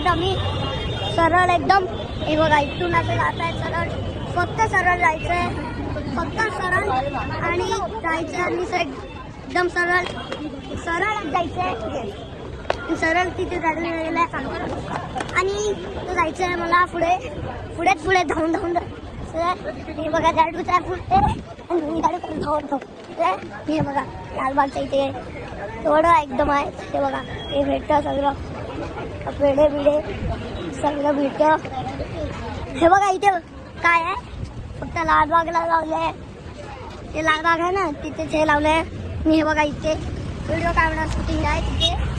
आहेत आम्ही सरळ एकदम. हे बघा इथून आता जात आहे सरळ, फक्त सरळ जायचंय, फक्त सरळ आणि जायचं आणि एकदम सरळ सरळ जायचंय. सरळ तिथे जायला आणि जायचं आहे मला पुढे पुढेच पुढे धावून धावून. हे बघा गाडूचा पुढे आणि गाडू धावून हे बघा लालबागच्या इथे थोडं एकदम आहे. हे बघा हे भेटतं सगळं, पेढे बिडे सगळं भेटतं. हे बघा इथे काय आहे, फक्त लालबागला लावलंय, ते लालबाग आहे ना तिथेच हे लावलंय. मी हे बघा इथे व्हिडिओ काढणार शूटिंग आहे तिथे.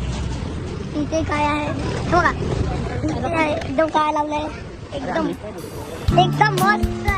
इथे काय आहे बघा, इथे एकदम काय लावलंय, एकदम एकदम मस्त.